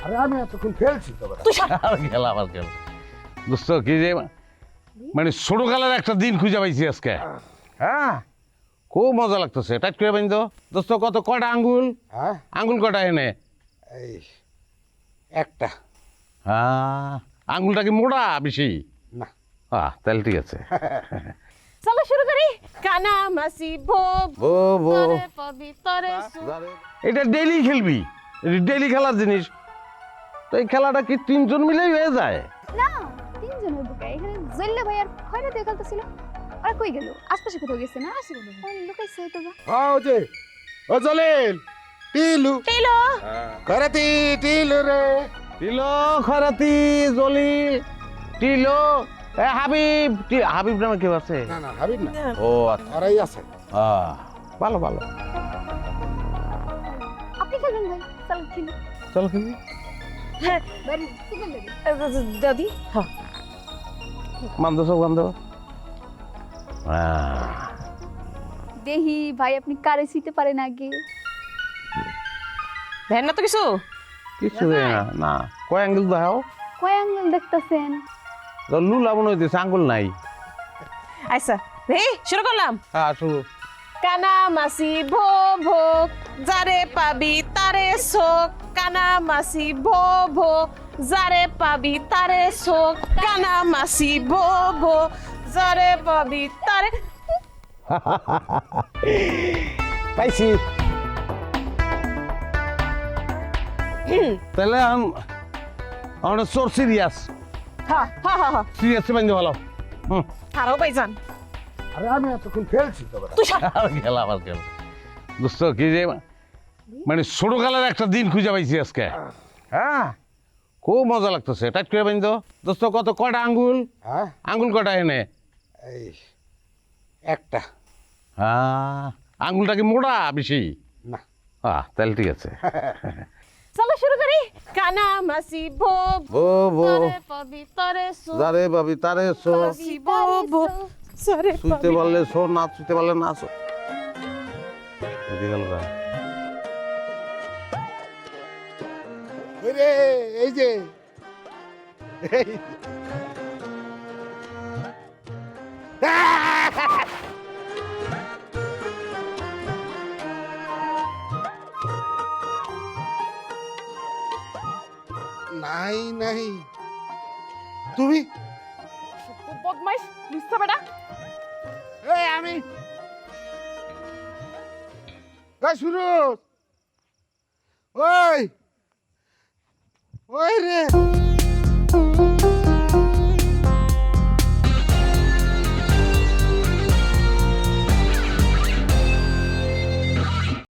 আরে আমি এতক্ষণ ফেলছি তো বেটা। আর খেলা আবার খেলা দোস্ত কি যে মানে ছোটকালের একটা দিন খুঁজে পাইছি আজকে। হ্যাঁ খুব মজা লাগতেছে। টাইট করে বাইন তো দোস্ত। কত কয়টা আঙ্গুল? হ্যাঁ আঙ্গুল কয়টা এনে? এই একটা। হ্যাঁ আঙ্গুলটা কি মোটা বেশি? না তাহলে ঠিক আছে। চলো শুরু করি। কানা মাসি ভো ও বো তরে পবি তরে সু। এটা ডেইলি খেলবি, ডেইলি খেলার জিনিস। তো এই খেলাটা কি তিনজন মিলেই হয়ে যায়? না তিনজন হইব কে এখানে জল্লা ভাই আর খয়রা দিয়ে খেলতেছিল। আর কই গেল? আশপাশে কোথাও গেছে না? আসি বলো লুকাইছে হয়তো বা। ও যে ও জলিল টিলু টিলো করাতি টিলু রে। টিলো খরাতি জলি টিলো হাবিব হাবিব নামে কেউ আছে? না না হাবিব না, ও আচ্ছা। ওরাই আছে। ভালো ভালো আপনি খেলবেন ভাই? চল খেলি। চলো খেলি। বাড়ি সুগন্ধ দাদি হ্যাঁ বান্ধব সব বান্ধব। দেহি ভাই আপনি কারে চিনতে পারেন আগে? দেখেন না তো কিছু। কিছু দেয় না। না কয় আঙ্গুল দেখাও? কয় আঙ্গুল দেখতাছেন? লুলা মনে হইতেছে, আঙ্গুল নাই। আচ্ছা রেই শুরু করলাম। হ্যাঁ শুরু। কানা মাসি ভো ভো যারে পাবি তারে শোক। কানা মাসি ভো ভো যারে পাবি তারে শোক। কানা মাসি ভো ভো যারে পাবি তারে। পাইছি। তাহলে আমরা চোর সিরিয়াস হ্যাঁ হ্যাঁ হ্যাঁ হ্যাঁ সিরিয়াসে বান্ধব ভালো। হারাও ভাইজান। আরে আমি এতক্ষণ ফেলছি তো বেটা। আর খেলা আবার খেলা দোস্ত কি যে মানে ছোটকালের একটা দিন খুঁজে পাইছি আজকে। হ্যাঁ খুব মজা লাগতেছে। টাইট করে বাইন তো দোস্ত। কত কয়টা আঙ্গুল? হ্যাঁ আঙ্গুল কয়টা এনে? এই একটা। আঙ্গুলটা কি মোটা বেশি? না তাহলে ঠিক আছে। চলো শুরু করি। কানা মাসি ভো ভো বো বো যারে পাবি তারে শোক। যারে ভাবি তারে শো। মাসি ভো ভো যারে শুইতে পাবি। পারলে শো, না শুইতে পারলে না শো। গেল গা। ওই রে এই যে এই। নাই নাই তুমি বদমাইশ বুঝতে বেটা। এই আমি শুরু ওই ওই রে